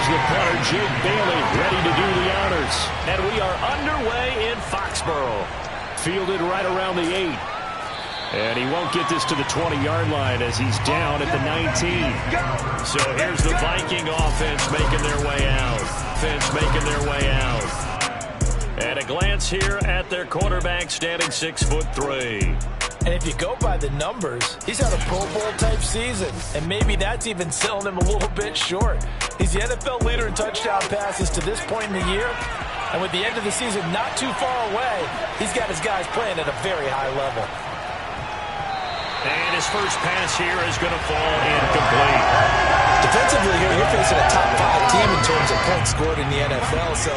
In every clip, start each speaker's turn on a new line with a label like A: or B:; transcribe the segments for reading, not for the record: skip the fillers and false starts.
A: Here's the punter, Jake Bailey, ready to do the honors. And we are underway in Foxborough. Fielded right around the 8. And he won't get this to the 20-yard line as he's down at the 19. So here's the Viking offense making their way out. And a glance here at their quarterback, standing 6'3".
B: And if you go by the numbers, he's had a Pro Bowl-type season. And maybe that's even selling him a little bit short. He's the NFL leader in touchdown passes to this point in the year. And with the end of the season not too far away, he's got his guys playing at a very high level.
A: And his first pass here is going to fall incomplete.
B: Defensively here, you're facing a top 5 team in terms of points scored in the NFL. So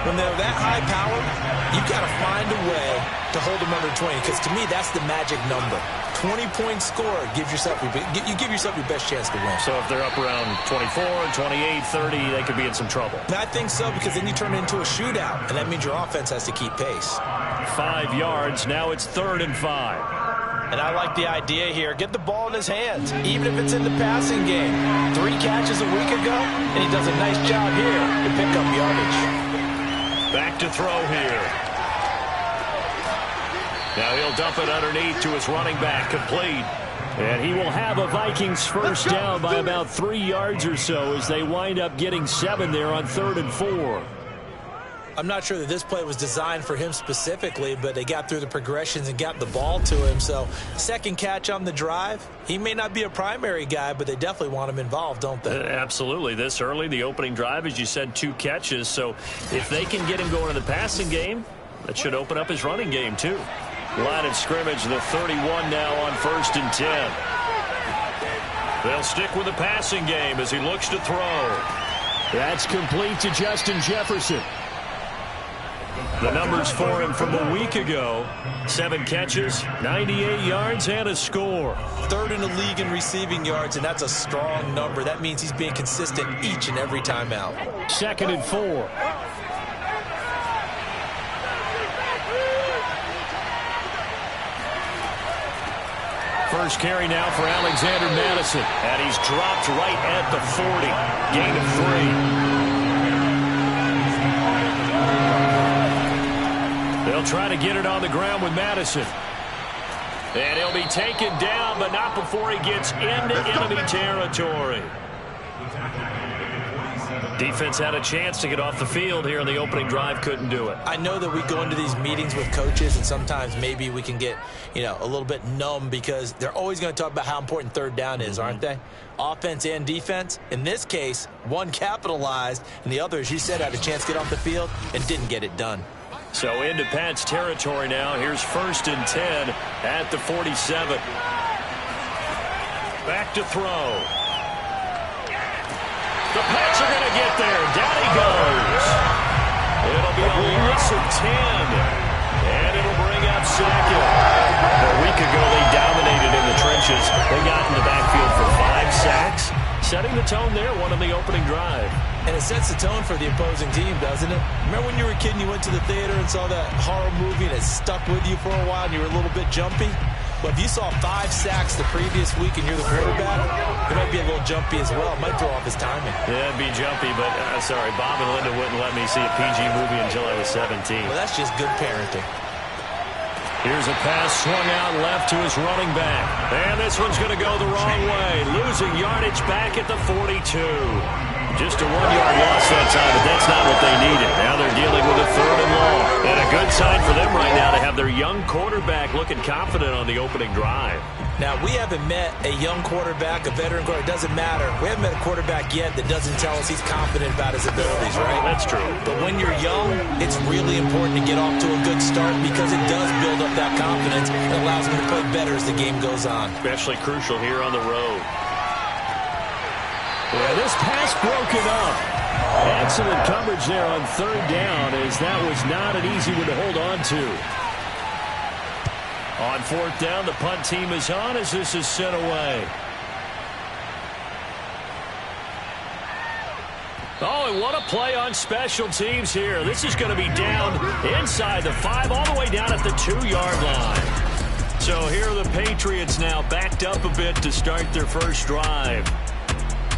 B: when they're that high powered, you've got to find a way to hold them under 20. Because to me, that's the magic number. 20-point score gives yourself you give yourself your best chance to win.
A: So if they're up around 24, 28, 30, they could be in some trouble.
B: I think so, because then you turn it into a shootout, and that means your offense has to keep pace.
A: 5 yards. Now it's 3rd and 5.
B: And I like the idea here. Get the ball in his hands, even if it's in the passing game. 3 catches a week ago, and he does a nice job here to pick up yardage.
A: Back to throw here. Now he'll dump it underneath to his running back, complete. And he will have a Vikings first down by about 3 yards or so as they wind up getting 7 there on 3rd and 4.
B: I'm not sure that this play was designed for him specifically, but they got through the progressions and got the ball to him. So, second catch on the drive. He may not be a primary guy, but they definitely want him involved, don't they?
A: Absolutely. This early, the opening drive, as you said, 2 catches. So, if they can get him going in the passing game, that should open up his running game, too. Line of scrimmage, the 31 now on 1st and 10. They'll stick with the passing game as he looks to throw. That's complete to Justin Jefferson. The numbers for him from a week ago: 7 catches, 98 yards, and a score.
B: 3rd in the league in receiving yards, and that's a strong number. That means he's being consistent each and every time out.
A: 2nd and 4. First carry now for Alexander Madison. And he's dropped right at the 40. Gain of 3. They'll try to get it on the ground with Madison. And he'll be taken down, but not before he gets into enemy territory. Defense had a chance to get off the field here in the opening drive, couldn't do it.
B: I know that we go into these meetings with coaches, and sometimes maybe we can get, a little bit numb because they're always going to talk about how important 3rd down is, aren't they? Offense and defense. In this case, one capitalized, and the other, as you said, had a chance to get off the field and didn't get it done.
A: So into Pat's territory now. Here's 1st and 10 at the 47. Back to throw. The Pats are going to get there. Down he goes. It'll be a loss of 10. And it'll bring up 2nd. A week ago, they dominated in the trenches. They got in the backfield for 5 sacks. Setting the tone there, one on the opening drive.
B: And it sets the tone for the opposing team, doesn't it? Remember when you were a kid and you went to the theater and saw that horror movie and it stuck with you for a while and you were a little bit jumpy? Well, if you saw 5 sacks the previous week and you're the quarterback, it might be a little jumpy as well. It might throw off his timing.
A: Yeah, it'd be jumpy, but sorry, Bob and Linda wouldn't let me see a PG movie until I was 17.
B: Well, that's just good parenting.
A: Here's a pass swung out left to his running back. And this one's going to go the wrong way. Losing yardage back at the 42. Just a 1-yard loss that time, but that's not what they needed. Now they're dealing with a 3rd and long. And a good sign for them right now to have their young quarterback looking confident on the opening drive.
B: Now, we haven't met a young quarterback, a veteran quarterback. It doesn't matter. We haven't met a quarterback yet that doesn't tell us he's confident about his abilities, right?
A: That's true.
B: But when you're young, it's really important to get off to a good start because it does build up that confidence and allows him to play better as the game goes on.
A: Especially crucial here on the road. Yeah, this pass broken up. Excellent coverage there on 3rd down, as that was not an easy one to hold on to. On 4th down, the punt team is on as this is sent away. Oh, and what a play on special teams here. This is going to be down inside the 5, all the way down at the 2-yard line. So here are the Patriots now backed up a bit to start their first drive.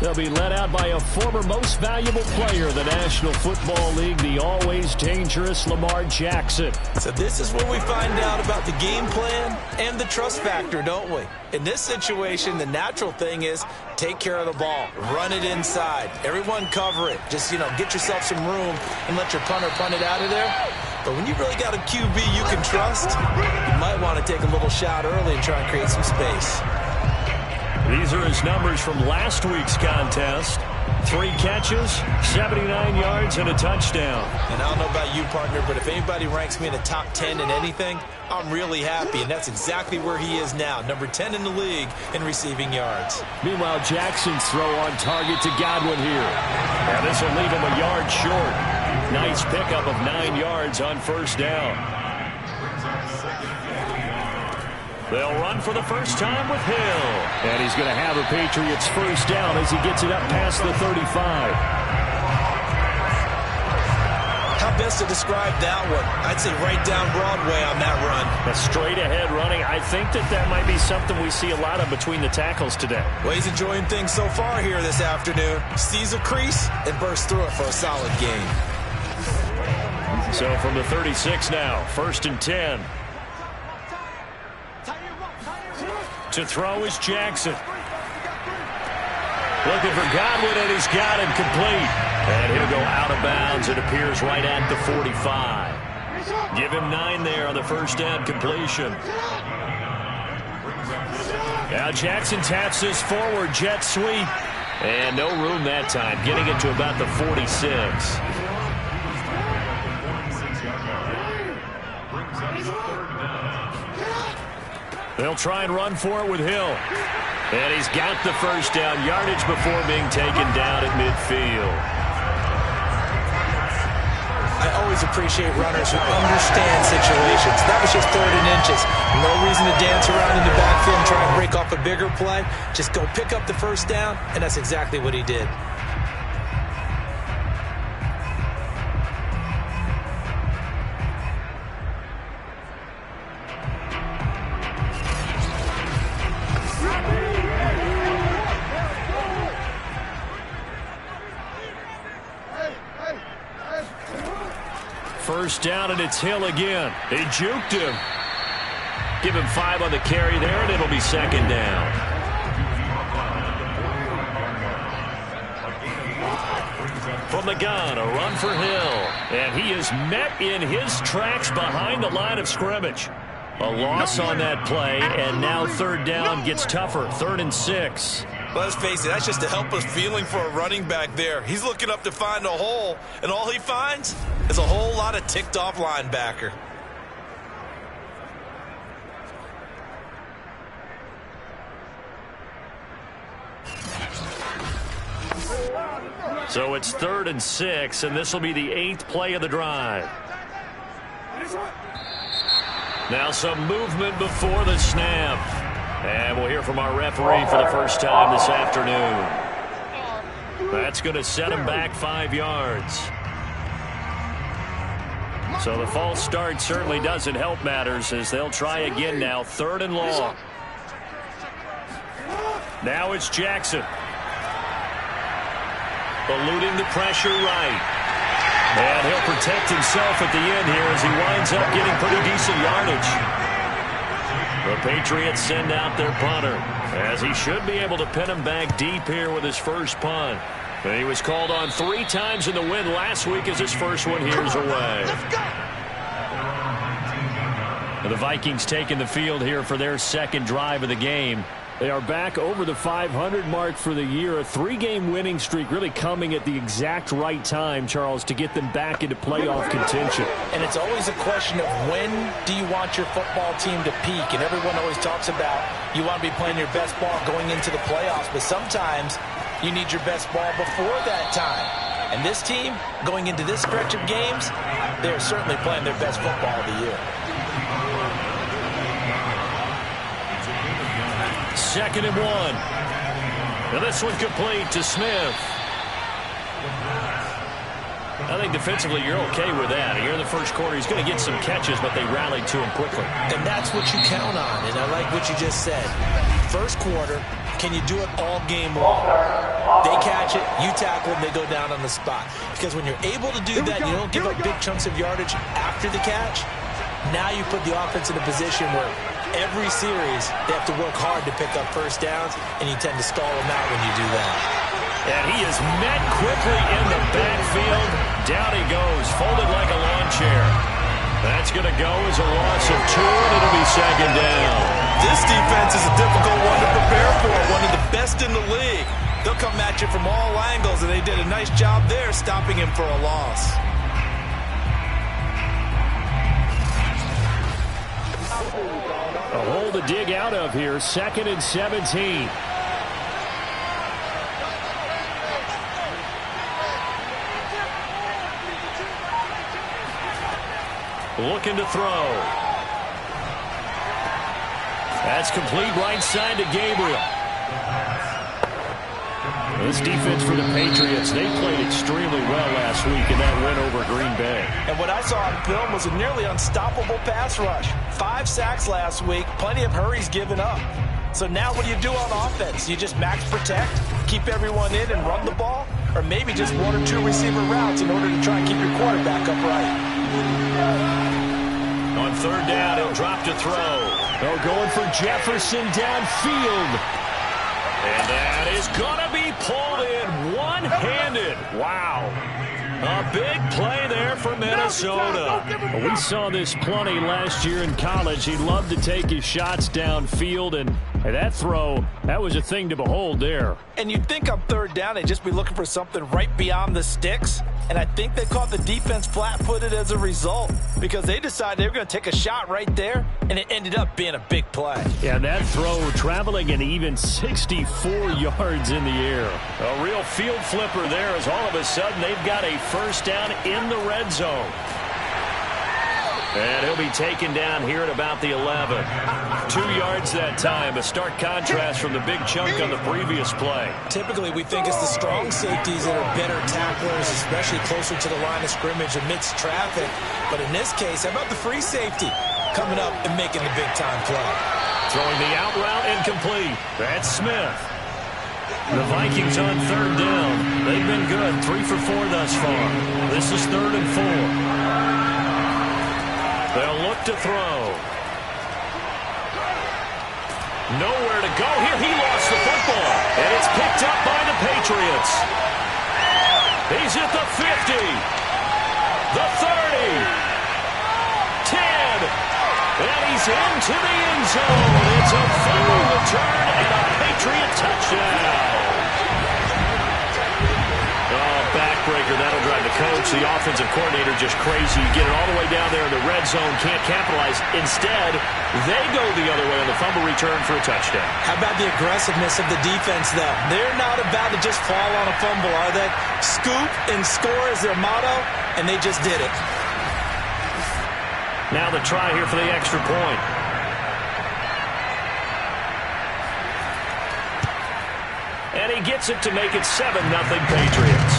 A: They'll be led out by a former most valuable player in the National Football League, the always dangerous Lamar Jackson.
B: So this is where we find out about the game plan and the trust factor, don't we? In this situation, the natural thing is take care of the ball, run it inside, everyone cover it. Just, get yourself some room and let your punter punt it out of there. But when you really got a QB you can trust, you might want to take a little shot early and try and create some space.
A: These are his numbers from last week's contest. 3 catches, 79 yards, and a touchdown.
B: And I don't know about you, partner, but if anybody ranks me in the top 10 in anything, I'm really happy, and that's exactly where he is now, number 10 in the league in receiving yards.
A: Meanwhile, Jackson's throw on target to Godwin here. And this will leave him a yard short. Nice pickup of 9 yards on first down. They'll run for the first time with Hill. And he's going to have a Patriots first down as he gets it up past the 35.
B: How best to describe that one? I'd say right down Broadway on that run.
A: A straight-ahead running. I think that might be something we see a lot of between the tackles today.
B: Well, he's enjoying things so far here this afternoon. Sees a crease and bursts through it for a solid gain.
A: So from the 36 now, first and 10. To throw is Jackson. Looking for Godwin, and he's got him complete. And he'll go out of bounds. It appears right at the 45. Give him 9 there on the first down completion. Now Jackson taps this forward jet sweep. And no room that time, getting it to about the 46. They'll try and run for it with Hill. And he's got the first down yardage before being taken down at midfield.
B: I always appreciate runners who understand situations. That was just 3rd and inches. No reason to dance around in the backfield and try and break off a bigger play. Just go pick up the first down, and that's exactly what he did.
A: First down, and it's Hill again. He juked him. Give him 5 on the carry there, and it'll be second down. From the gun, a run for Hill. And he is met in his tracks behind the line of scrimmage. A loss on that play, and now third down gets tougher. 3rd and 6.
B: Let's face it, that's just a helpless feeling for a running back there. He's looking up to find a hole, and all he finds is a whole lot of ticked-off linebacker.
A: So it's 3rd and 6, and this will be the 8th play of the drive. Now some movement before the snap. And we'll hear from our referee for the first time this afternoon. That's going to set him back 5 yards. So the false start certainly doesn't help matters as they'll try again now. 3rd and long. Now it's Jackson. Eluding the pressure right. And he'll protect himself at the end here as he winds up getting pretty decent yardage. The Patriots send out their punter, as he should be able to pin him back deep here with his first punt. He was called on 3 times in the win last week as his first one here's away. The Vikings taking the field here for their second drive of the game. They are back over the 500 mark for the year. A 3-game winning streak really coming at the exact right time, Charles, to get them back into playoff contention.
B: And it's always a question of when do you want your football team to peak? And everyone always talks about you want to be playing your best ball going into the playoffs, but sometimes you need your best ball before that time. And this team, going into this stretch of games, they're certainly playing their best football of the year.
A: 2nd and 1. Now this one complete to Smith. I think defensively you're okay with that. Here in the first quarter, he's going to get some catches, but they rallied to him quickly.
B: And that's what you count on, and I like what you just said. First quarter, can you do it all game long? They catch it, you tackle them, they go down on the spot. Because when you're able to do that, you don't give up big chunks of yardage after the catch. Now you put the offense in a position where every series they have to work hard to pick up first downs, and you tend to stall them out when you do that.
A: And he is met quickly in the backfield. Down he goes, folded like a lawn chair. That's going to go as a loss of 2, and it'll be second down.
B: This defense is a difficult one to prepare for, one of the best in the league. They'll come at you from all angles, and they did a nice job there stopping him for a loss.
A: A hole to dig out of here, 2nd and 17. Looking to throw. That's complete right side to Gabriel. This defense for the Patriots, they played extremely well last week in that win over Green Bay.
B: And what I saw on film was a nearly unstoppable pass rush. 5 sacks last week, plenty of hurries given up. So now what do you do on offense? You just max protect, keep everyone in and run the ball? Or maybe just 1 or 2 receiver routes in order to try and keep your quarterback upright?
A: On 3rd down, he'll drop to throw. They're going for Jefferson downfield. And that is going to be pulled in one-handed. Wow. A big play there for Minnesota. We saw this plenty last year in college. He loved to take his shots downfield, and that throw, that was a thing to behold there.
B: And you'd think on 3rd down they'd just be looking for something right beyond the sticks. And I think they caught the defense flat-footed as a result because they decided they were going to take a shot right there, and it ended up being a big play.
A: Yeah, that throw traveling an even 64 yards in the air. A real field flipper there as all of a sudden they've got a first down in the red zone. And he'll be taken down here at about the 11. 2 yards that time. A stark contrast from the big chunk on the previous play.
B: Typically, we think it's the strong safeties that are better tacklers, especially closer to the line of scrimmage amidst traffic. But in this case, how about the free safety coming up and making the big-time play?
A: Throwing the out route incomplete. That's Smith. The Vikings on 3rd down. They've been good. 3 for 4 thus far. This is 3rd and 4. They'll look to throw. Nowhere to go here. He lost the football. And it's picked up by the Patriots. He's at the 50. The 30. 10. And he's into the end zone. It's a fumble return and a Patriot touchdown. Backbreaker, that'll drive the coach, the offensive coordinator, just crazy. You get it all the way down there in the red zone, can't capitalize. Instead, they go the other way on the fumble return for a touchdown.
B: How about the aggressiveness of the defense, though? They're not about to just fall on a fumble, are they? Scoop and score is their motto, and they just did it.
A: Now the try here for the extra point. And he gets it to make it 7-0 Patriots.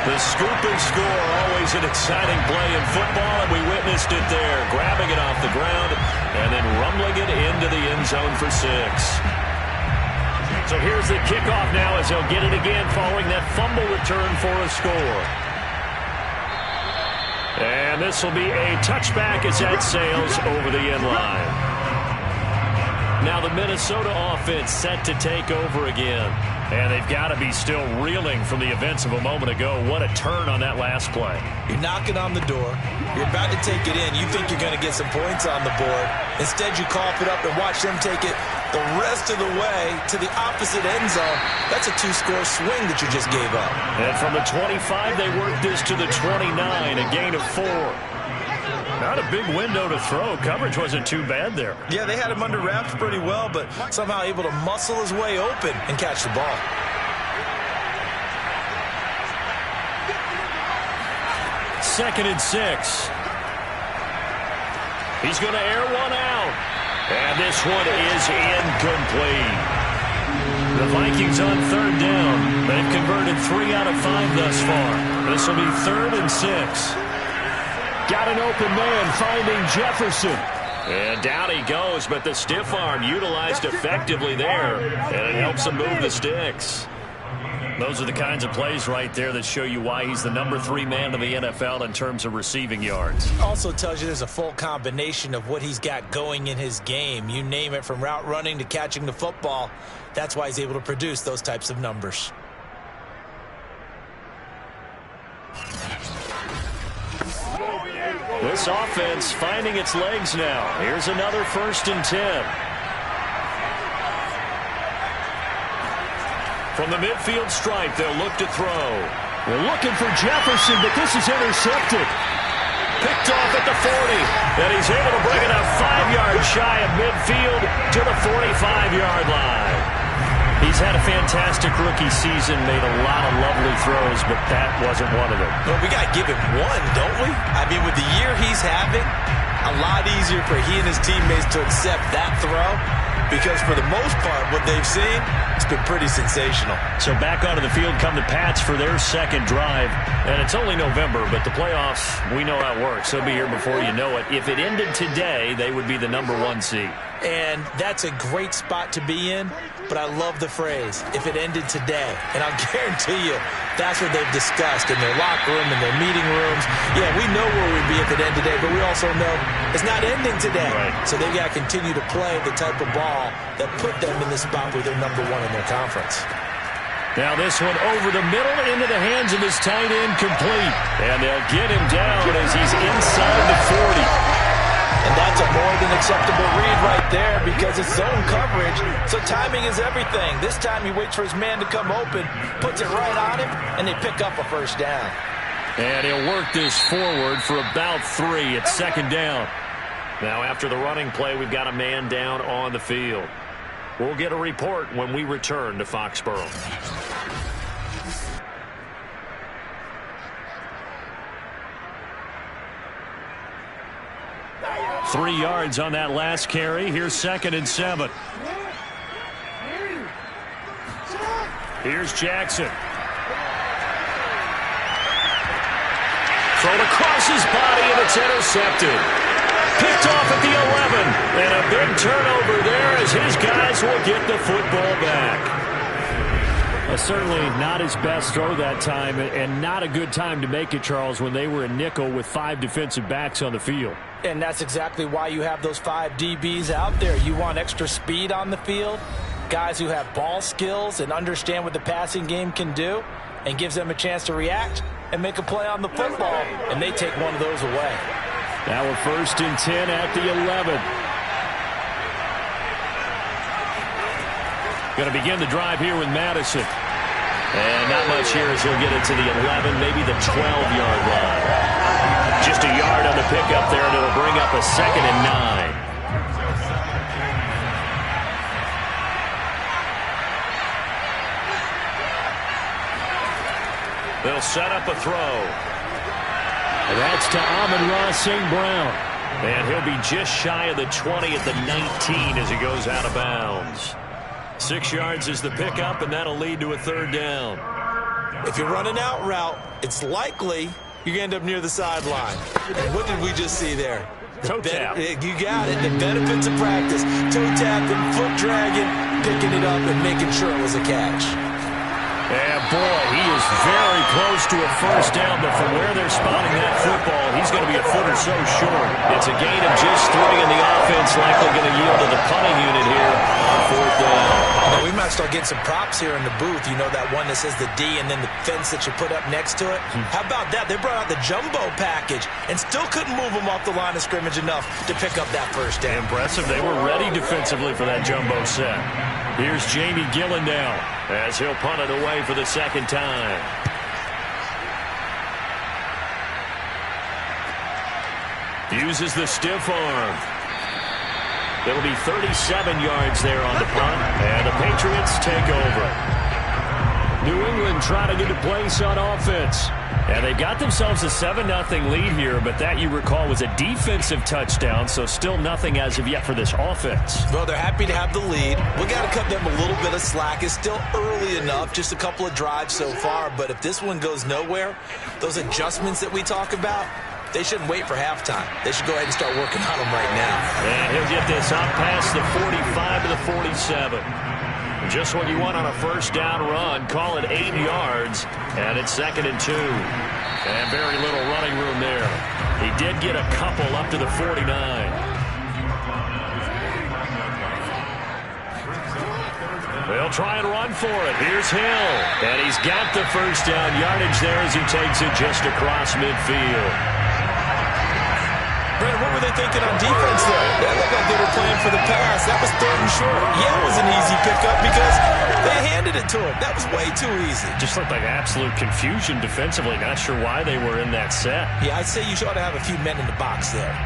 A: The scoop and score, always an exciting play in football, and we witnessed it there. Grabbing it off the ground and then rumbling it into the end zone for 6. So here's the kickoff now as he'll get it again following that fumble return for a score. And this will be a touchback as that sails over the end line. Now the Minnesota offense set to take over again. And they've got to be still reeling from the events of a moment ago. What a turn on that last play.
B: You're knocking on the door. You're about to take it in. You think you're going to get some points on the board. Instead, you cough it up and watch them take it the rest of the way to the opposite end zone. That's a 2-score swing that you just gave up.
A: And from the 25, they worked this to the 29, a gain of 4. Not a big window to throw. Coverage wasn't too bad there.
B: Yeah, they had him under wraps pretty well, but somehow able to muscle his way open and catch the ball.
A: Second and 6. He's going to air one out. And this one is incomplete. The Vikings on 3rd down. They've converted 3 out of 5 thus far. This will be 3rd and 6. Got an open man finding Jefferson. And down he goes, but the stiff arm utilized effectively there, and it helps him move the sticks. Those are the kinds of plays right there that show you why he's the #3 man in the NFL in terms of receiving yards.
B: Also tells you there's a full combination of what he's got going in his game. You name it, from route running to catching the football. That's why he's able to produce those types of numbers.
A: This offense finding its legs now. Here's another 1st and 10. From the midfield stripe, they'll look to throw. They're looking for Jefferson, but this is intercepted. Picked off at the 40, and he's able to bring it up 5 yards shy of midfield to the 45-yard line. He's had a fantastic rookie season, made a lot of lovely throws, but that wasn't one of them.
B: Well, we got to give him one, don't we? I mean, with the year he's having, a lot easier for he and his teammates to accept that throw, because for the most part, what they've seen, it's been pretty sensational.
A: So back onto the field come the Pats for their second drive. And it's only November, but the playoffs, we know how it works. They'll be here before you know it. If it ended today, they would be the #1 seed.
B: And that's a great spot to be in, but I love the phrase, if it ended today. And I'll guarantee you, that's what they've discussed in their locker room, in their meeting rooms. Yeah, we know where we'd be if it ended today, but we also know it's not ending today.
A: Right.
B: So they've got to continue to play the type of ball that put them in the spot where they're #1 in their conference.
A: Now this one over the middle into the hands of his tight end, complete. And they'll get him down as he's inside the 40.
B: And that's a more than acceptable read right there, because it's zone coverage, so timing is everything. This time he waits for his man to come open, puts it right on him, and they pick up a 1st down.
A: And he'll work this forward for about 3. It's 2nd down. Now after the running play, we've got a man down on the field. We'll get a report when we return to Foxborough. 3 yards on that last carry. Here's 2nd and 7. Here's Jackson. Thrown across his body, and it's intercepted. Picked off at the 11. And a big turnover there as his guys will get the football back. Certainly not his best throw that time, and not a good time to make it, Charles, when they were in nickel with 5 defensive backs on the field.
B: And that's exactly why you have those 5 DBs out there. You want extra speed on the field, guys who have ball skills and understand what the passing game can do, and gives them a chance to react and make a play on the football, and they take one of those away.
A: Now we're 1st and 10 at the 11. Going to begin the drive here with Madison. And not much here as he'll get it to the 11, maybe the 12-yard line. Just a yard on the pickup there, and it'll bring up a 2nd and 9. They'll set up a throw. And that's to Amon-Ra St. Brown. And he'll be just shy of the 20 at the 19 as he goes out of bounds. 6 yards is the pickup, and that'll lead to a 3rd down.
B: If you're running out route, it's likely you end up near the sideline. And what did we just see there?
A: Toe tap.
B: You got it. The benefits of practice. Toe tapping, foot dragging, picking it up, and making sure it was a catch.
A: And boy, he is very close to a 1st down, but from where they're spotting that football, he's going to be a foot or so short. It's a gain of just 3, and the offense likely going to yield to the punting unit here on 4th down.
B: Now, we might start getting some props here in the booth. You know that one that says the D and then the fence that you put up next to it? How about that? They brought out the jumbo package and still couldn't move them off the line of scrimmage enough to pick up that 1st down.
A: Impressive. They were ready defensively for that jumbo set. Here's Jamie Gillen now as he'll punt it away for the 2nd time. Uses the stiff arm. It'll be 37 yards there on the punt, and the Patriots take over. New England trying to get a place on offense. And they got themselves a 7-0 lead here, but that, you recall, was a defensive touchdown, so still nothing as of yet for this offense.
B: Well, they're happy to have the lead. We got to cut them a little bit of slack. It's still early enough, just a couple of drives so far, but if this one goes nowhere, those adjustments that we talk about, they shouldn't wait for halftime. They should go ahead and start working on them right now.
A: And he'll get this up past the 45 to the 47. Just what you want on a first down run. Call it 8 yards, and it's 2nd and 2. And very little running room there. He did get a couple up to the 49. They'll try and run for it. Here's Hill. And he's got the first down yardage there as he takes it just across midfield.
B: Brandon, what were they thinking on defense there? That looked like they were playing for the pass. That was 3rd and short. Yeah, it was an easy pickup because they handed it to him. That was way too easy.
A: Just looked like absolute confusion defensively. Not sure why they were in that set.
B: Yeah, I'd say you ought to have a few men in the box there.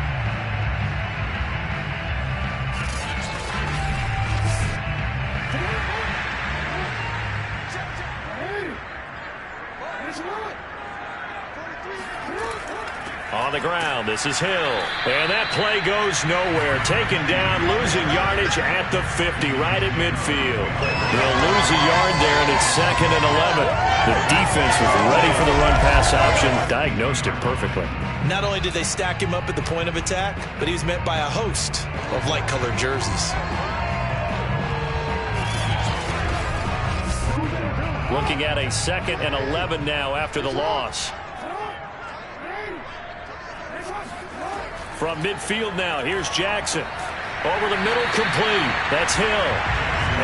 A: On the ground, this is Hill. And that play goes nowhere. Taken down, losing yardage at the 50, right at midfield. They'll lose a yard there, and it's 2nd and 11. The defense was ready for the run-pass option, diagnosed it perfectly.
B: Not only did they stack him up at the point of attack, but he was met by a host of light-colored jerseys.
A: Looking at a 2nd and 11 now after the loss. From midfield now, here's Jackson. Over the middle, complete. That's Hill.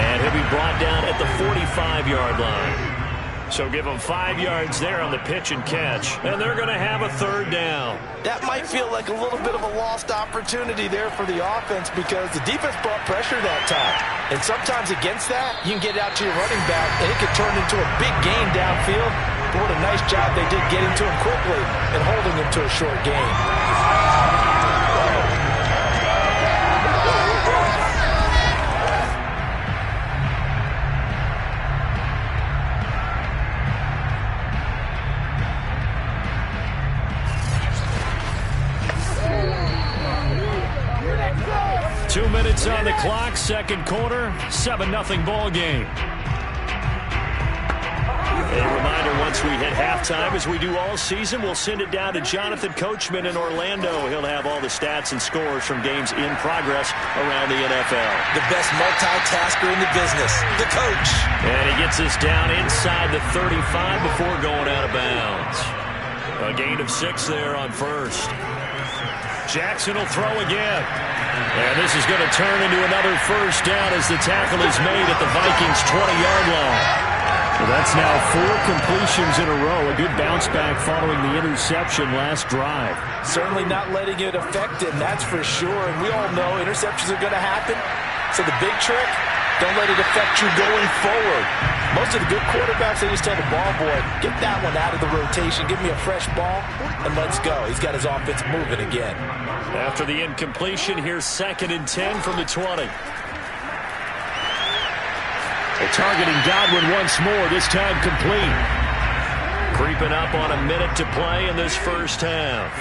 A: And he'll be brought down at the 45-yard line. So give them 5 yards there on the pitch and catch. And they're going to have a 3rd down.
B: That might feel like a little bit of a lost opportunity there for the offense because the defense brought pressure that time. And sometimes against that, you can get out to your running back, and it could turn into a big gain downfield. But what a nice job they did getting to him quickly and holding him to a short gain.
A: 2 minutes on the clock, 2nd quarter, 7-0 ball game. A reminder, once we hit halftime, as we do all season, we'll send it down to Jonathan Coachman in Orlando. He'll have all the stats and scores from games in progress around the NFL.
B: The best multitasker in the business, the coach.
A: And he gets us down inside the 35 before going out of bounds. A gain of 6 there on first. Jackson will throw again. And this is going to turn into another first down as the tackle is made at the Vikings' 20-yard line. Well, that's now 4 completions in a row. A good bounce back following the interception last drive.
B: Certainly not letting it affect him, that's for sure. And we all know interceptions are going to happen. So the big trick, don't let it affect you going forward. Most of the good quarterbacks, they just tell the ball boy, get that one out of the rotation, give me a fresh ball, and let's go. He's got his offense moving again.
A: After the incompletion, here's 2nd and 10 from the 20. Targeting Godwin once more, this time complete. Creeping up on a minute to play in this first half.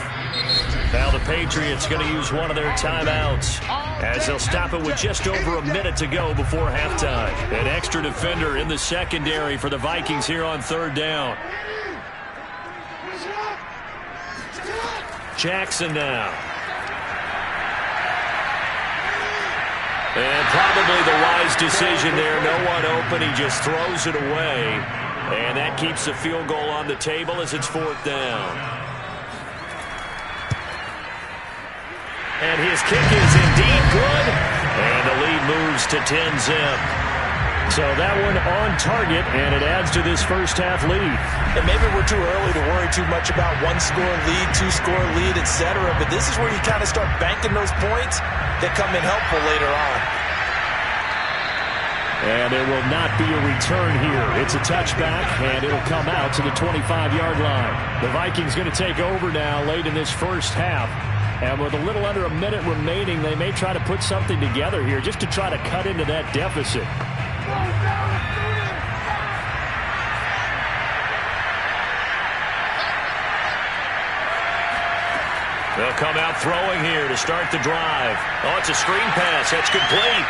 A: Now the Patriots going to use one of their timeouts as they'll stop it with just over a minute to go before halftime. An extra defender in the secondary for the Vikings here on 3rd down. Jackson now. And probably the wise decision there. No one open. He just throws it away. And that keeps the field goal on the table as it's 4th down. And his kick is indeed good. And the lead moves to 10-zip. So that one on target, and it adds to this first half lead.
B: And maybe we're too early to worry too much about 1-score lead, 2-score lead, etc. But this is where you kind of start banking those points that come in helpful later on.
A: And there will not be a return here. It's a touchback, and it'll come out to the 25-yard line. The Vikings going to take over now late in this first half. And with a little under a minute remaining, they may try to put something together here just to try to cut into that deficit. They'll come out throwing here to start the drive. Oh, it's a screen pass. That's complete.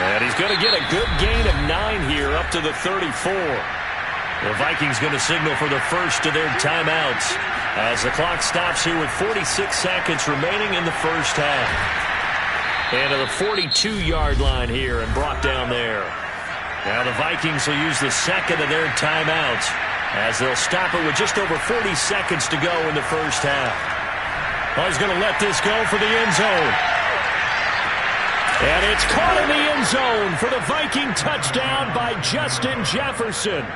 A: And he's going to get a good gain of 9 here up to the 34. The Vikings going to signal for the first of their timeouts. As the clock stops here with 46 seconds remaining in the first half. And to the 42-yard line here and brought down there. Now the Vikings will use the second of their timeouts as they'll stop it with just over 40 seconds to go in the first half. Well, he's going to let this go for the end zone. And it's caught in the end zone for the Viking touchdown by Justin Jefferson.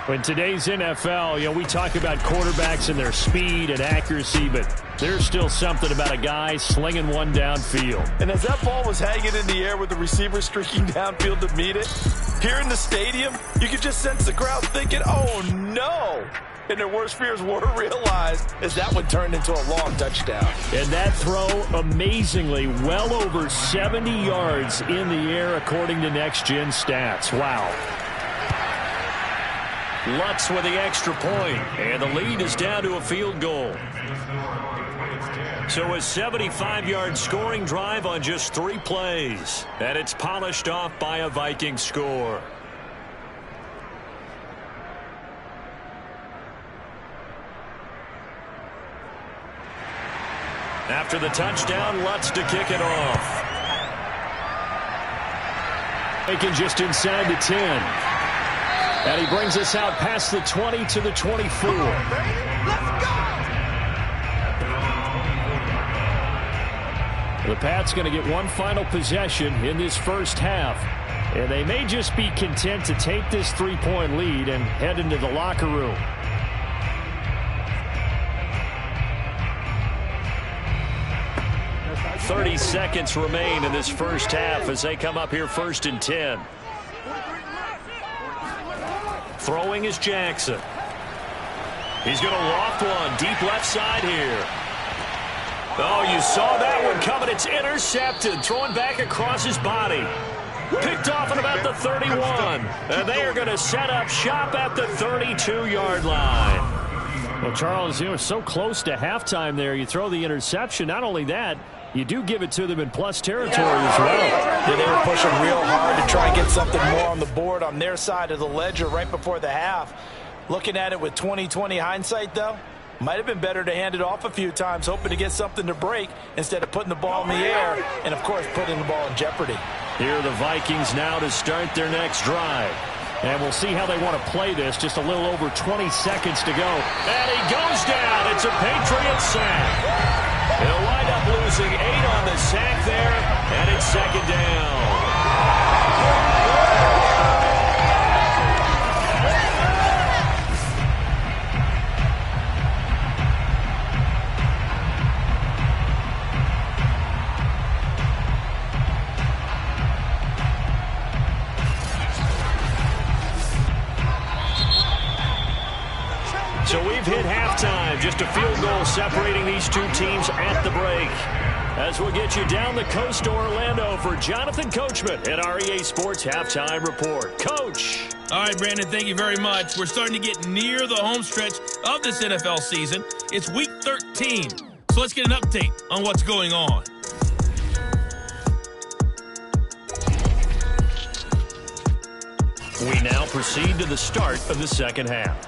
A: In today's NFL, we talk about quarterbacks and their speed and accuracy, but there's still something about a guy slinging one downfield.
C: And as that ball was hanging in the air with the receiver streaking downfield to meet it, here in the stadium, you could just sense the crowd thinking, oh, no. And their worst fears were realized as that one turned into a long touchdown.
A: And that throw, amazingly, well over 70 yards in the air, according to Next Gen Stats. Wow. Lutz with the extra point, and the lead is down to a field goal. So a 75-yard scoring drive on just 3 plays, and it's polished off by a Viking score. After the touchdown, Lutz to kick it off. Taken just inside the 10. And he brings us out past the 20 to the 24. The Pats going to get one final possession in this first half. And they may just be content to take this 3-point lead and head into the locker room. .30 seconds remain in this first half as they come up here 1st and 10. Throwing is Jackson. He's going to loft one deep left side here. Oh, you saw that one coming. It's intercepted. Throwing back across his body. Picked off at about the 31. And they are going to set up shop at the 32-yard line. Well, Charles, so close to halftime there. You throw the interception. Not only that, you do give it to them in plus territory as well.
C: Yeah, they were pushing real hard to try and get something more on the board on their side of the ledger right before the half. Looking at it with 20/20 hindsight, though, might have been better to hand it off a few times, hoping to get something to break instead of putting the ball in the air and, of course, putting the ball in jeopardy.
A: Here are the Vikings now to start their next drive. And we'll see how they want to play this. Just a little over 20 seconds to go. And he goes down. It's a Patriot sack. They'll wind up losing 8 on the sack there, and it's 2nd down. So we've hit halftime. Just a field goal separating these two teams at the break. As we'll get you down the coast to Orlando for Jonathan Coachman at our EA Sports Halftime Report. Coach.
D: All right, Brandon, thank you very much. We're starting to get near the home stretch of this NFL season. It's Week 13. So let's get an update on what's going on.
A: We now proceed to the start of the second half.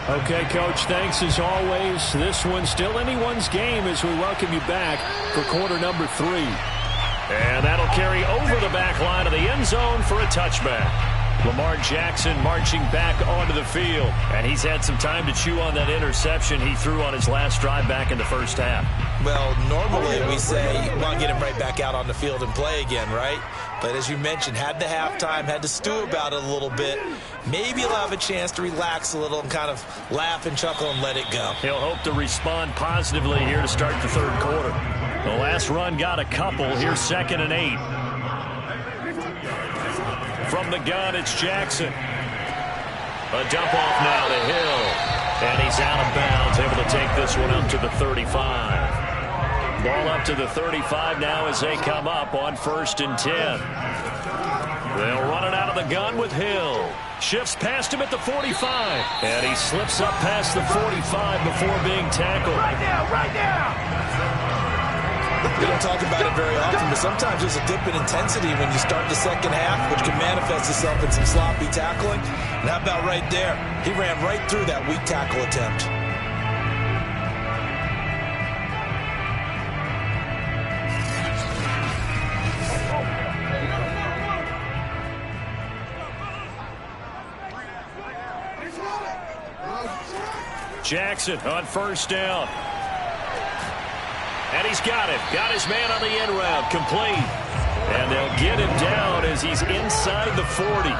A: Okay, Coach, thanks as always. This one's still anyone's game as we welcome you back for quarter number 3. And that'll carry over the back line of the end zone for a touchback. Lamar Jackson marching back onto the field. And he's had some time to chew on that interception he threw on his last drive back in the first half.
B: Well, normally we say you want to get him right back out on the field and play again, right? But as you mentioned, had the halftime, had to stew about it a little bit. Maybe he'll have a chance to relax a little and kind of laugh and chuckle and let it go.
A: He'll hope to respond positively here to start the third quarter. The last run got a couple. Here's 2nd and 8. From the gun, it's Jackson. A dump off now to Hill. And he's out of bounds, able to take this one up to the 35. Ball up to the 35 now as they come up on 1st and 10. They'll run it out of the gun with Hill. Shifts past him at the 45. And he slips up past the 45 before being tackled.
C: Right now, right now! We don't talk about it very often, but sometimes there's a dip in intensity when you start the second half, which can manifest itself in some sloppy tackling. And how about right there? He ran right through that weak tackle attempt.
A: Jackson on first down. And he's got it. Got his man on the end route. Complete. And they'll get him down as he's inside the 40.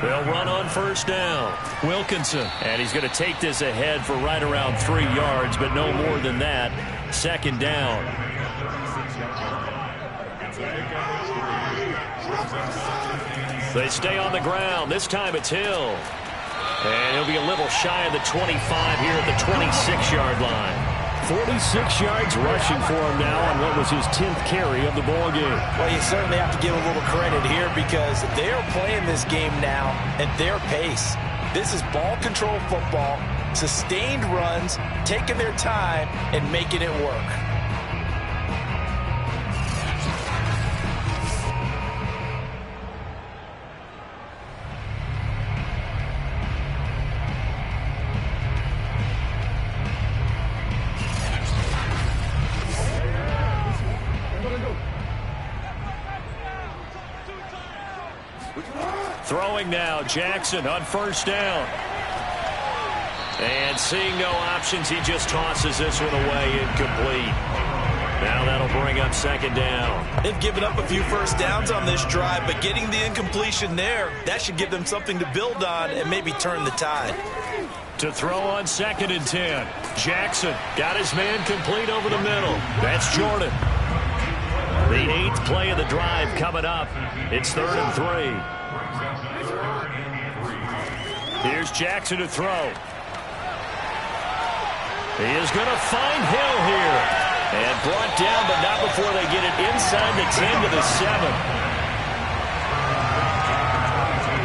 A: They'll run on first down. Wilkinson. And he's going to take this ahead for right around 3 yards, but no more than that. Second down. They stay on the ground. This time it's Hill. And he'll be a little shy of the 25 here at the 26-yard line. 46 yards rushing for him now on what was his 10th carry of the ball game.
C: Well, you certainly have to give a little credit here because they are playing this game now at their pace. This is ball control football, sustained runs, taking their time and making it work.
A: Throwing now, Jackson on first down. And seeing no options, he just tosses this one away, incomplete. Now that'll bring up second down.
C: They've given up a few first downs on this drive, but getting the incompletion there, that should give them something to build on and maybe turn the tide.
A: To throw on 2nd and 10. Jackson got his man complete over the middle. That's Jordan. The 8th play of the drive coming up. It's 3rd and 3. Here's Jackson to throw. He is going to find Hill here. And brought down, but not before they get it inside the 10 to the 7.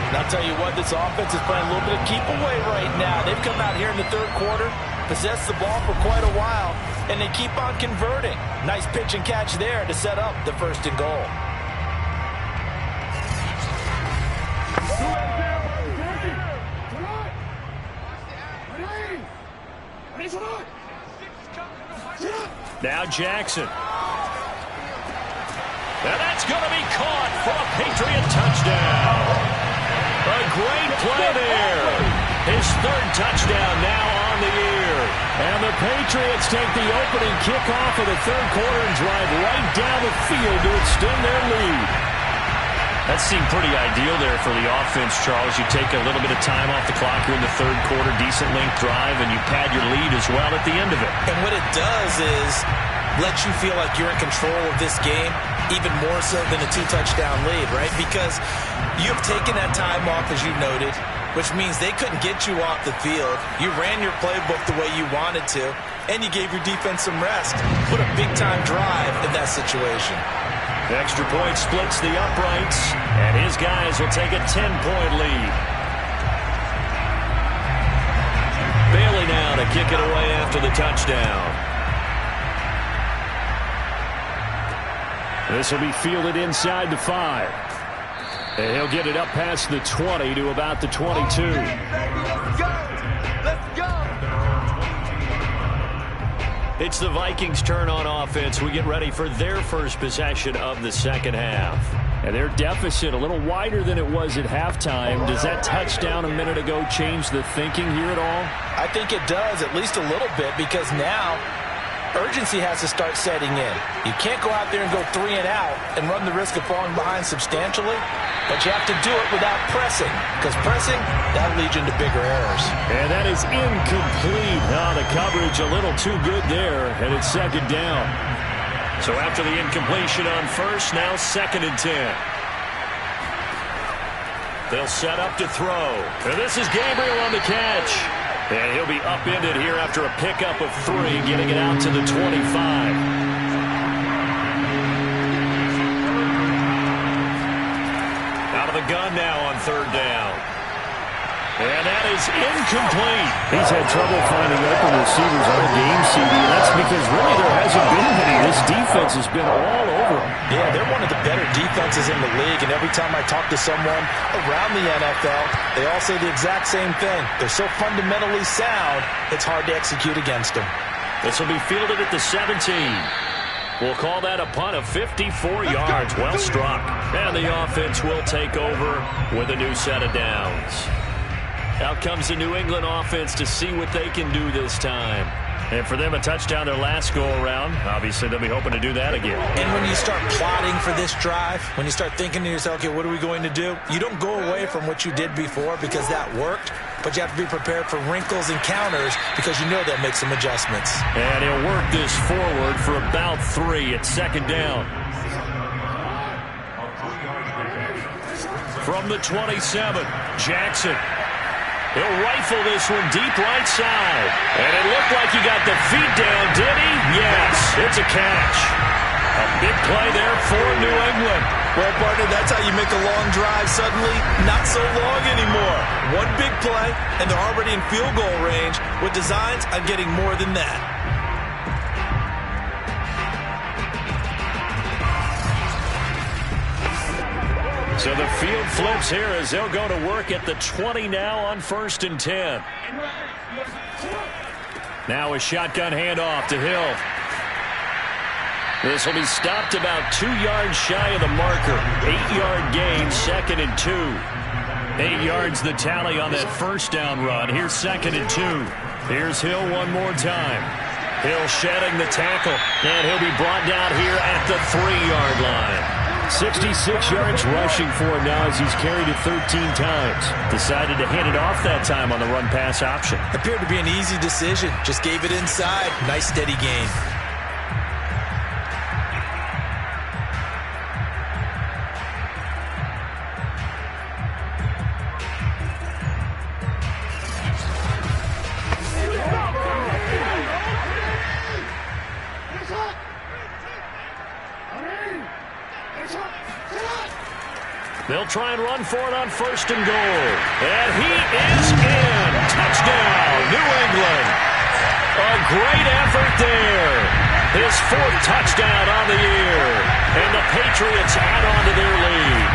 C: And I'll tell you what, this offense is playing a little bit of keep away right now. They've come out here in the 3rd quarter, possessed the ball for quite a while, and they keep on converting. Nice pitch and catch there to set up the 1st and goal.
A: Now Jackson. And that's going to be caught for a Patriot touchdown. A great play there. His 3rd touchdown now on the year. And the Patriots take the opening kickoff of the 3rd quarter and drive right down the field to extend their lead. That seemed pretty ideal there for the offense, Charles. You take a little bit of time off the clock here in the 3rd quarter, decent length drive, and you pad your lead as well at the end of it.
C: And what it does is let you feel like you're in control of this game, even more so than a 2-touchdown lead, right? Because you've taken that time off, as you noted, which means they couldn't get you off the field. You ran your playbook the way you wanted to, and you gave your defense some rest. Put a big-time drive in that situation.
A: Extra point splits the uprights, and his guys will take a 10-point lead. Bailey now to kick it away after the touchdown. This will be fielded inside the 5. And he'll get it up past the 20 to about the 22.
C: Let's go! Let's go!
A: It's the Vikings' turn on offense. We get ready for their first possession of the second half. And their deficit a little wider than it was at halftime. Does that touchdown a minute ago change the thinking here at all?
C: I think it does, at least a little bit, because now urgency has to start setting in. You can't go out there and go 3 and out and run the risk of falling behind substantially, but you have to do it without pressing, because pressing, that'll lead you into bigger errors.
A: And that is incomplete. The coverage a little too good there, and it's 2nd down. So after the incompletion on 1st, now 2nd and 10. They'll set up to throw. And this is Gabriel on the catch. And he'll be upended here after a pickup of 3, getting it out to the 25. Out of the gun now on 3rd down. And that is incomplete.
E: He's had trouble finding open receivers on the game, CD. That's because really there hasn't been many. This defense has been all over him.
C: Yeah, they're one of the better defenses in the league, and every time I talk to someone around the NFL, they all say the exact same thing. They're so fundamentally sound, it's hard to execute against them.
A: This will be fielded at the 17. We'll call that a punt of 54 yards. Well struck. And the offense will take over with a new set of downs. Out comes the New England offense to see what they can do this time. And for them, a touchdown their last go-around. Obviously, they'll be hoping to do that again.
B: And when you start plotting for this drive, when you start thinking to yourself, okay, what are we going to do? You don't go away from what you did before because that worked, but you have to be prepared for wrinkles and counters because you know they'll make some adjustments.
A: And he'll work this forward for about 3 at second down. From the 27, Jackson. He'll rifle this one deep right side. And it looked like he got the feet down, did he? Yes, it's a catch. A big play there for New England.
C: Well, partner, that's how you make a long drive suddenly not so long anymore. One big play, and they're already in field goal range with designs on getting more than that.
A: So the field flips here as they'll go to work at the 20 now on 1st and 10. Now a shotgun handoff to Hill. This will be stopped about 2 yards shy of the marker. 8-yard gain, 2nd and 2. 8 yards the tally on that first down run. Here's 2nd and 2. Here's Hill one more time. Hill shedding the tackle, and he'll be brought down here at the 3-yard line.
E: 66 yards rushing for him now as he's carried it 13 times.
A: Decided to hand it off that time on the run-pass option.
B: Appeared to be an easy decision. Just gave it inside. Nice steady gain.
A: They'll try and run for it on 1st and goal. And he is in. Touchdown, New England. A great effort there. His 4th touchdown on the year. And the Patriots add on to their lead.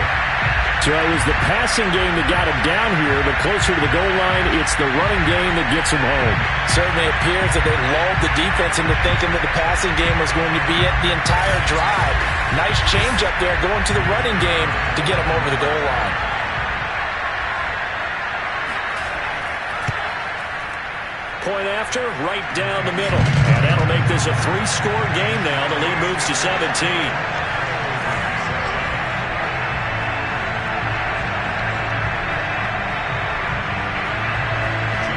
E: So it was the passing game that got him down here, but closer to the goal line, it's the running game that gets him home.
C: Certainly appears that they lulled the defense into thinking that the passing game was going to be it the entire drive. Nice change up there going to the running game to get him over the goal line.
A: Point after, right down the middle. And that'll make this a 3-score game now. The lead moves to 17.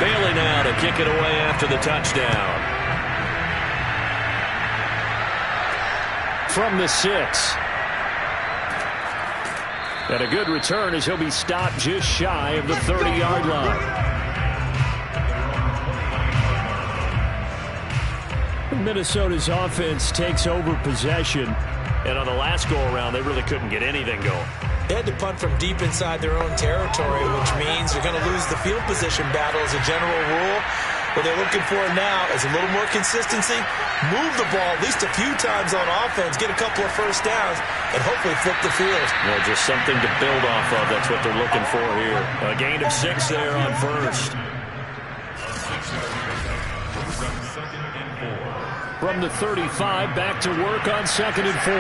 A: Bailey now to kick it away after the touchdown.
E: From the 6. And a good return as he'll be stopped just shy of the 30-yard line. Minnesota's offense takes over possession.
A: And on the last go-around, they really couldn't get anything going.
B: They had to punt from deep inside their own territory, which means they're going to lose the field position battle as a general rule. What they're looking for now is a little more consistency, move the ball at least a few times on offense, get a couple of first downs, and hopefully flip the field.
A: Well, just something to build off of. That's what they're looking for here. A gain of 6 there on 1st.
E: From the 35, back to work on 2nd and 4.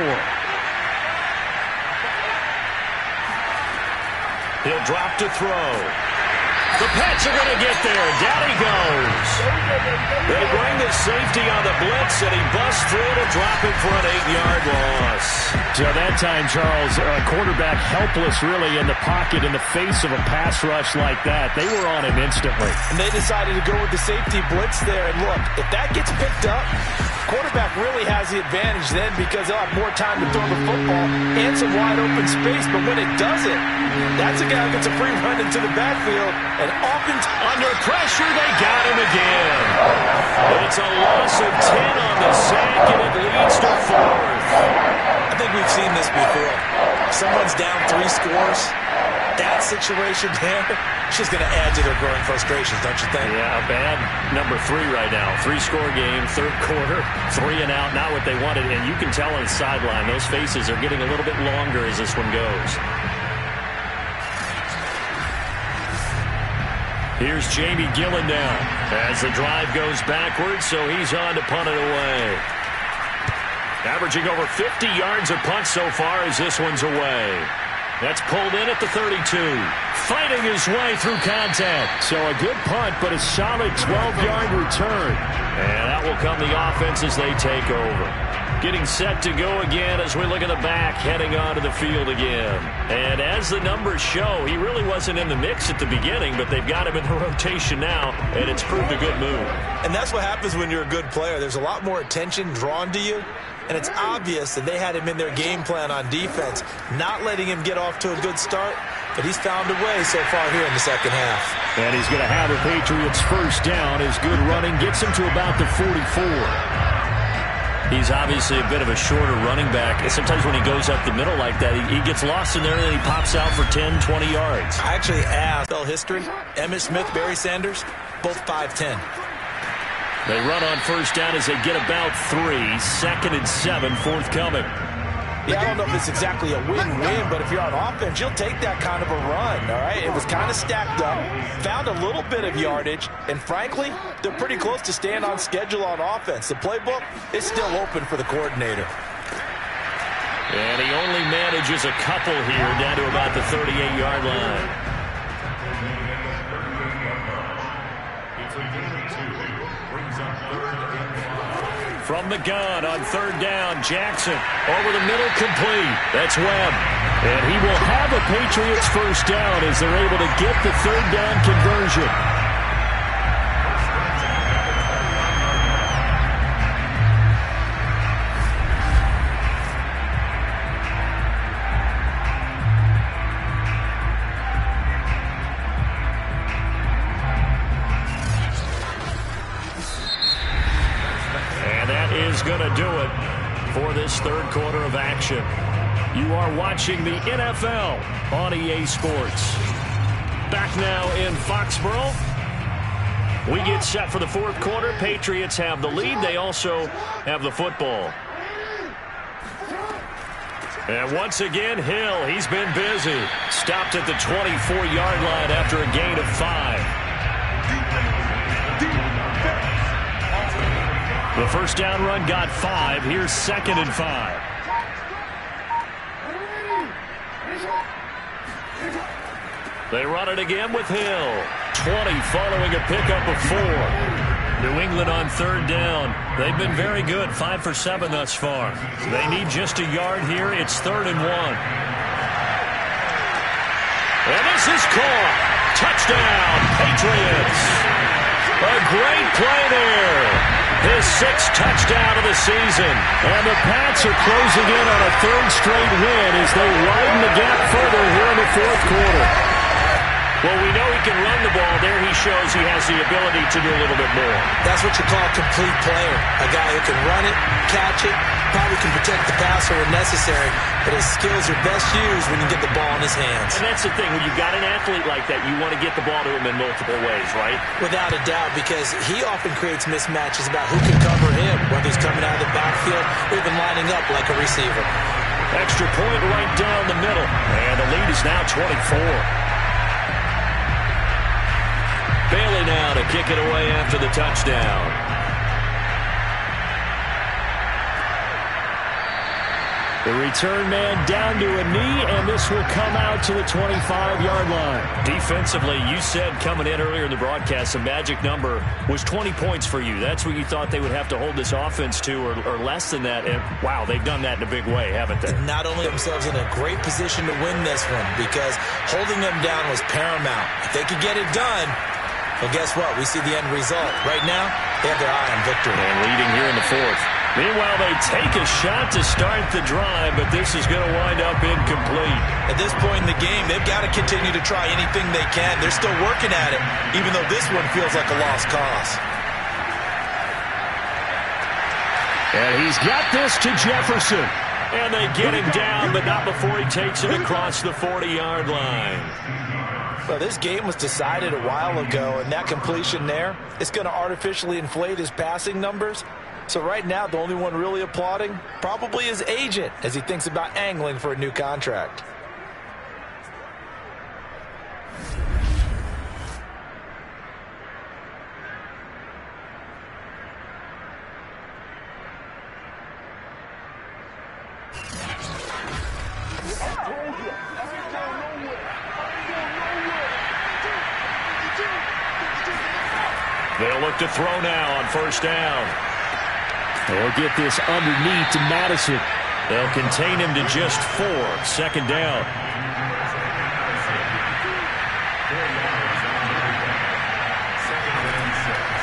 A: He'll drop to throw. The Pats are going to get there. Down he goes. They bring the safety on the blitz, and he busts through to drop him for an 8-yard loss.
E: So that time, Charles, quarterback helpless really in the pocket in the face of a pass rush like that. They were on him instantly.
C: And they decided to go with the safety blitz there. And look, if that gets picked up, quarterback really has the advantage then because they'll have more time to throw the football and some wide open space. But when it doesn't, that's a guy who gets a free run into the backfield. And often
A: under pressure, they got him again. It's a loss of 10 on the sack, and it leads to 4th.
C: I
B: think we've seen this before. If someone's down 3 scores, that situation there, it's just going to add to their growing frustrations, don't you think?
A: Yeah, a bad number 3 right now. 3-score game, third quarter, 3 and out, not what they wanted. And you can tell on the sideline, those faces are getting a little bit longer as this one goes. Here's Jamie Gillen now as the drive goes backwards, so he's on to punt it away. Averaging over 50 yards a punt so far as this one's away. That's pulled in at the 32. Fighting his way through contact.
E: So a good punt, but a solid 12-yard return.
A: And that will come the offense as they take over. Getting set to go again as we look at the back, heading onto the field again. And as the numbers show, he really wasn't in the mix at the beginning, but they've got him in the rotation now, and it's proved a good move.
B: And that's what happens when you're a good player. There's a lot more attention drawn to you. And it's obvious that they had him in their game plan on defense, not letting him get off to a good start, but he's found a way so far here in the second half.
E: And he's going to have the Patriots first down. His good running gets him to about the 44.
A: He's obviously a bit of a shorter running back. Sometimes when he goes up the middle like that, he gets lost in there and then he pops out for 10, 20 yards.
B: I actually asked history, Emmitt Smith, Barry Sanders, both 5'10".
A: They run on first down as they get about 3. 2nd and 7 forthcoming.
C: Yeah, I don't know if it's exactly a win-win, but if you're on offense, you'll take that kind of a run, all right? It was kind of stacked up, found a little bit of yardage, and frankly, they're pretty close to staying on schedule on offense. The playbook is still open for the coordinator.
A: And he only manages a couple here down to about the 38-yard line. From the gun on third down, Jackson over the middle, complete. That's Webb. And he will have a Patriots first down as they're able to get the third down conversion. Going to do it for this third quarter of action. You are watching the NFL on EA Sports. Back now in Foxborough. We get set for the fourth quarter. Patriots have the lead. They also have the football. And once again, Hill, he's been busy. Stopped at the 24-yard line after a gain of 5. The first down run got 5. Here's 2nd and 5. They run it again with Hill. 20 following a pickup of 4. New England on third down. They've been very good. 5 for 7 thus far. They need just a yard here. It's 3rd and 1. And this is caught. Touchdown, Patriots. A great play there. His 6th touchdown of the season. And the Pats are closing in on a 3rd straight win as they widen the gap further here in the fourth quarter. Well, we know he can run the ball. There he shows he has the ability to do a little bit more.
B: That's what you call a complete player. A guy who can run it, catch it, probably can protect the passer when necessary, but his skills are best used when you get the ball in his hands.
A: And that's the thing. When you've got an athlete like that, you want to get the ball to him in multiple ways, right?
B: Without a doubt, because he often creates mismatches about who can cover him, whether he's coming out of the backfield or even lining up like a receiver.
A: Extra point right down the middle. And the lead is now 24. Bailey now to kick it away after the touchdown.
E: The return man down to a knee, and this will come out to the 25-yard line.
A: Defensively, you said coming in earlier in the broadcast, the magic number was 20 points for you. That's what you thought they would have to hold this offense to, or less than that. And, wow, they've done that in a big way, haven't they?
B: Not only themselves in a great position to win this one, because holding them down was paramount. If they could get it done, well, guess what? We see the end result. Right now, they have their eye on victory.
A: And leading here in the fourth. Meanwhile, they take a shot to start the drive, but this is going to wind up incomplete.
B: At this point in the game, they've got to continue to try anything they can. They're still working at it, even though this one feels like a lost cause.
E: And he's got this to Jefferson.
A: And they get him down, but not before he takes it across the 40-yard line.
C: Well, this game was decided a while ago, and that completion there is going to artificially inflate his passing numbers. So right now, the only one really applauding probably his agent as he thinks about angling for a new contract.
A: They'll look to throw now on first down.
E: They'll get this underneath to Madison.
A: They'll contain him to just 4. Second down.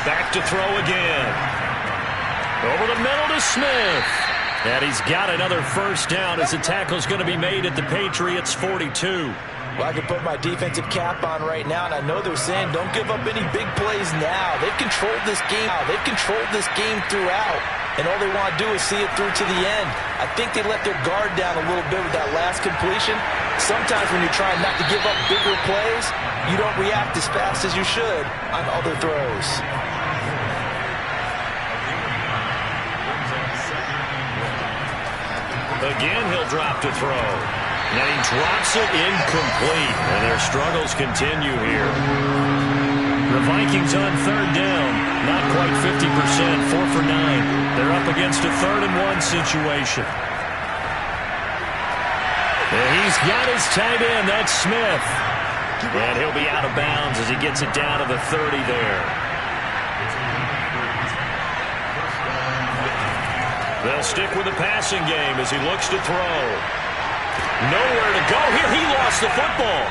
A: Back to throw again. Over the middle to Smith. And he's got another first down as the tackle's going to be made at the Patriots' 42.
C: Well, I can put my defensive cap on right now, and I know they're saying don't give up any big plays now. They've controlled this game. They've controlled this game throughout, and all they want to do is see it through to the end. I think they let their guard down a little bit with that last completion. Sometimes when you're trying not to give up bigger plays, you don't react as fast as you should on other throws.
A: Again, he'll drop to throw. And he drops it incomplete. And their struggles continue here. The Vikings on third down. Not quite 50%. 4 for 9. They're up against a 3rd-and-1 situation. And he's got his tight end. That's Smith. And he'll be out of bounds as he gets it down to the 30 there. They'll stick with the passing game as he looks to throw. Nowhere to go here. He lost the football.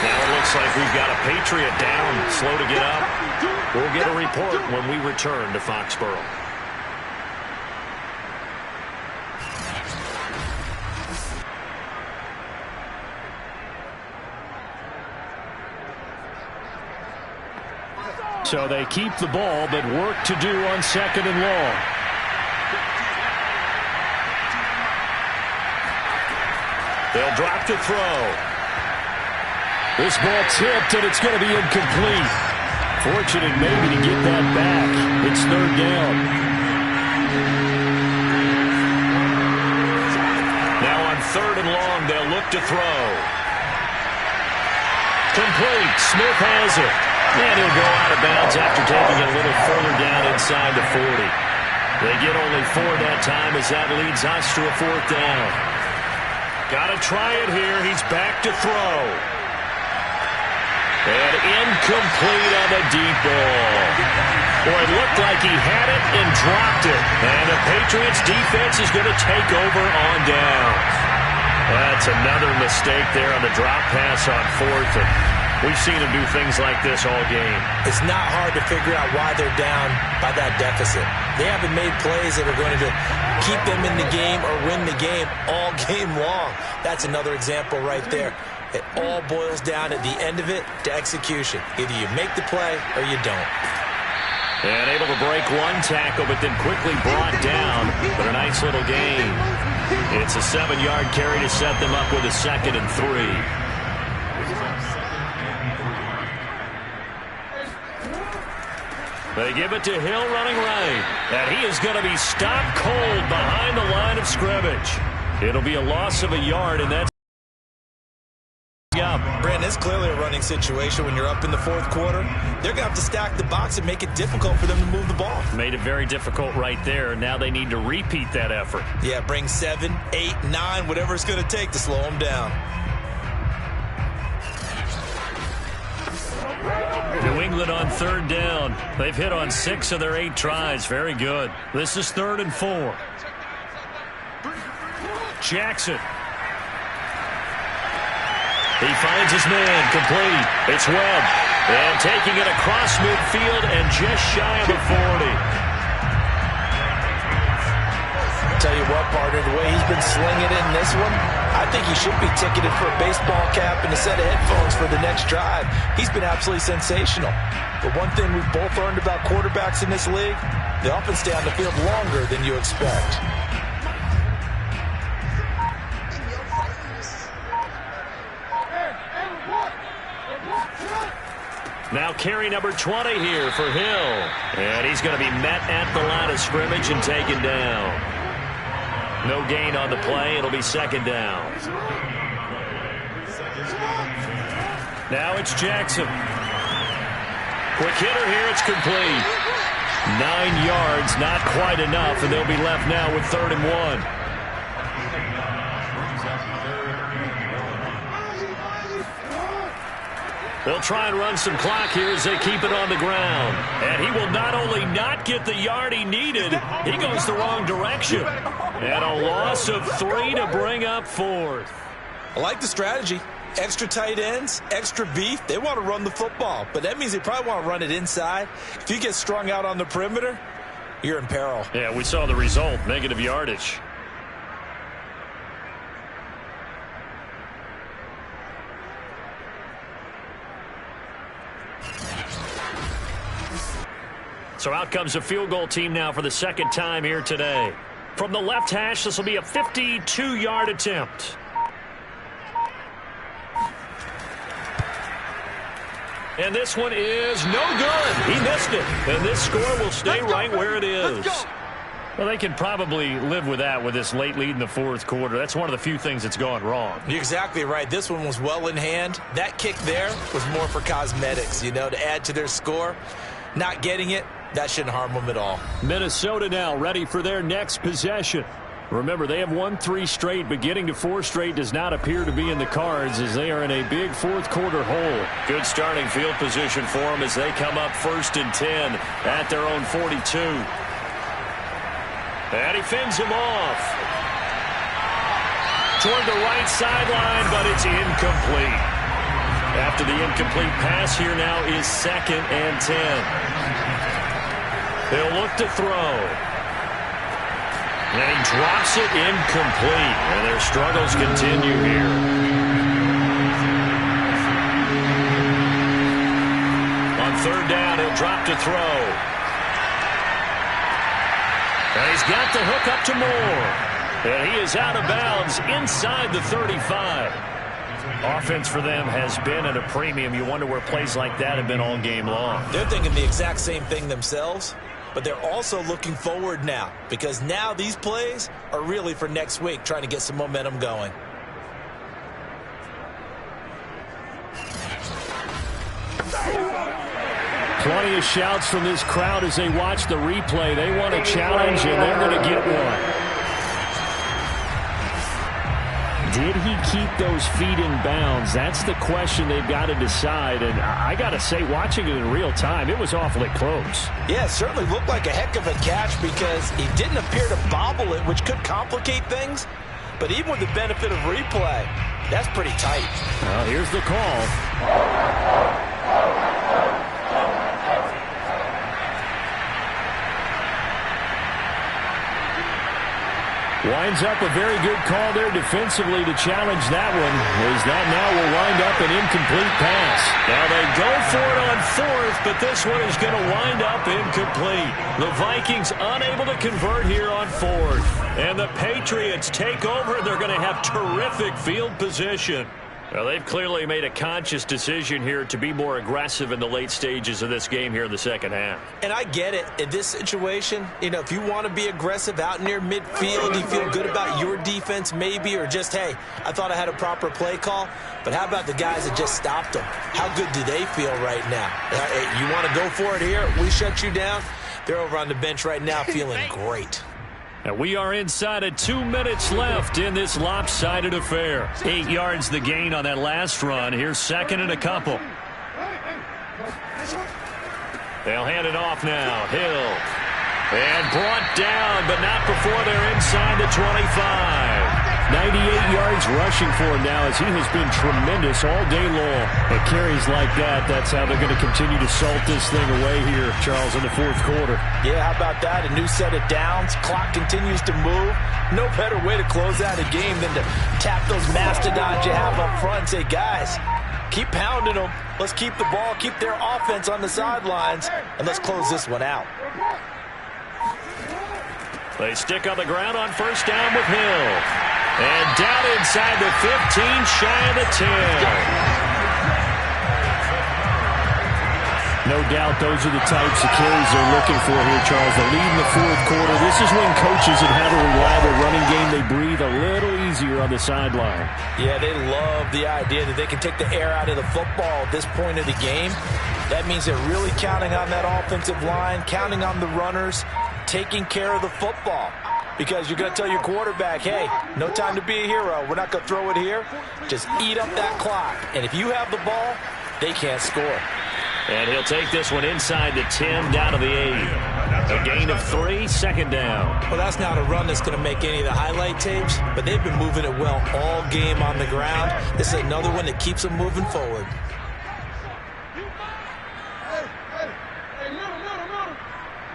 A: Now it looks like we've got a Patriot down, slow to get up. We'll get a report when we return to Foxborough.
E: So they keep the ball, but work to do on 2nd and long.
A: They'll drop to throw.
E: This ball tipped, and it's going to be incomplete. Fortunate maybe to get that back. It's 3rd down.
A: Now on 3rd and long, they'll look to throw. Complete. Smith has it. And he'll go out of bounds after taking it a little further down inside the 40. They get only 4 that time as that leads us to a 4th down. Got to try it here. He's back to throw. And incomplete on the deep ball. Boy, it looked like he had it and dropped it. And the Patriots defense is going to take over on downs. That's another mistake there on the drop pass on 4th. And we've seen him do things like this all game.
B: It's not hard to figure out why they're down by that deficit. They haven't made plays that are going to keep them in the game or win the game all game long. That's another example right there. It all boils down at the end of it to execution. Either you make the play or you don't.
A: And able to break one tackle, but then quickly brought down. But a nice little gain. It's a 7-yard carry to set them up with a 2nd and 3. They give it to Hill running right. And he is going to be stopped cold behind the line of scrimmage. It'll be a loss of a yard, and that's...
B: Brandon, it's clearly a running situation when you're up in the 4th quarter. They're going to have to stack the box and make it difficult for them to move the ball.
A: Made it very difficult right there. Now they need to repeat that effort.
B: Yeah, bring 7, 8, 9, whatever it's going to take to slow them down.
A: New England on 3rd down. They've hit on 6 of their 8 tries. Very good. This is 3rd and 4. Jackson. He finds his man, complete. It's Webb. And taking it across midfield and just shy of the 40.
C: Tell you what, partner, the way he's been slinging it in this one, I think he should be ticketed for a baseball cap and a set of headphones for the next drive. He's been absolutely sensational. But one thing we've both learned about quarterbacks in this league, they often stay on the field longer than you expect.
A: Now carry number 20 here for Hill. And he's going to be met at the line of scrimmage and taken down. No gain on the play. It'll be second down. Now it's Jackson. Quick hitter here. It's complete. 9 yards, not quite enough, and they'll be left now with 3rd and 1. They'll try and run some clock here as they keep it on the ground. And he will not only not get the yard he needed, he goes the wrong direction. And a loss of 3 to bring up 4th.
C: I like the strategy. Extra tight ends, extra beef. They want to run the football, but that means they probably want to run it inside. If you get strung out on the perimeter, you're in peril.
A: Yeah, we saw the result, negative yardage. So out comes a field goal team now for the second time here today. From the left hash, this will be a 52-yard attempt. And this one is no good. He missed it. And this score will stay right where it is. Well, they can probably live with that with this late lead in the 4th quarter. That's one of the few things that's gone wrong.
B: You're exactly right. This one was well in hand. That kick there was more for cosmetics, you know, to add to their score. Not getting it, that shouldn't harm them at all.
E: Minnesota now ready for their next possession. Remember, they have won 3 straight, but getting to 4 straight does not appear to be in the cards as they are in a big 4th quarter hole.
A: Good starting field position for them as they come up 1st and 10 at their own 42. And he fends him off. Toward the right sideline, but it's incomplete. After the incomplete pass, here now is 2nd and 10. They'll look to throw. And he drops it incomplete. And their struggles continue here. On 3rd down, he'll drop to throw. And he's got the hook up to Moore. And he is out of bounds inside the 35. Offense for them has been at a premium. You wonder where plays like that have been all game long.
B: They're thinking the exact same thing themselves, but they're also looking forward now because now these plays are really for next week, trying to get some momentum going.
E: Plenty of shouts from this crowd as they watch the replay. They want a challenge, and they're going to get one. Did he keep those feet in bounds? That's the question they've got to decide. And I got to say, watching it in real time, it was awfully close.
C: Yeah, it certainly looked like a heck of a catch because he didn't appear to bobble it, which could complicate things. But even with the benefit of replay, that's pretty tight.
E: Well, here's the call. Winds up a very good call there defensively to challenge that one. As that now will wind up an incomplete pass.
A: Now they go for it on 4th, but this one is going to wind up incomplete. The Vikings unable to convert here on 4th. And the Patriots take over. They're going to have terrific field position. Well, they've clearly made a conscious decision here to be more aggressive in the late stages of this game here in the second half.
B: And I get it. In this situation, you know, if you want to be aggressive out near midfield, you feel good about your defense maybe, or just, hey, I thought I had a proper play call. But how about the guys that just stopped them? How good do they feel right now? Hey, you want to go for it here? We shut you down. They're over on the bench right now feeling great.
A: And we are inside of 2 minutes left in this lopsided affair. 8 yards the gain on that last run. Here's 2nd and a couple. They'll hand it off now. Hill. And brought down, but not before they're inside the 25.
E: 98 yards rushing for him now as he has been tremendous all day long. At carries like that, that's how they're going to continue to salt this thing away here, Charles, in the 4th quarter.
C: Yeah, how about that? A new set of downs. Clock continues to move. No better way to close out a game than to tap those mastodons you have up front and say, guys, keep pounding them. Let's keep the ball, keep their offense on the sidelines, and let's close this one out.
A: They stick on the ground on first down with Hill. And down inside the 15, shy of the 10.
E: No doubt those are the types of carries they're looking for here, Charles. The lead in the fourth quarter. This is when coaches that have a reliable running game, they breathe a little easier on the sideline.
C: Yeah, they love the idea that they can take the air out of the football at this point of the game. That means they're really counting on that offensive line, counting on the runners, taking care of the football. Because you're going to tell your quarterback, hey, no time to be a hero. We're not going to throw it here. Just eat up that clock. And if you have the ball, they can't score.
A: And he'll take this one inside the 10, down to the 8. A gain of 3, second down.
B: Well, that's not a run that's going to make any of the highlight tapes, but they've been moving it well all game on the ground. This is another one that keeps them moving forward.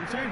F: Hey,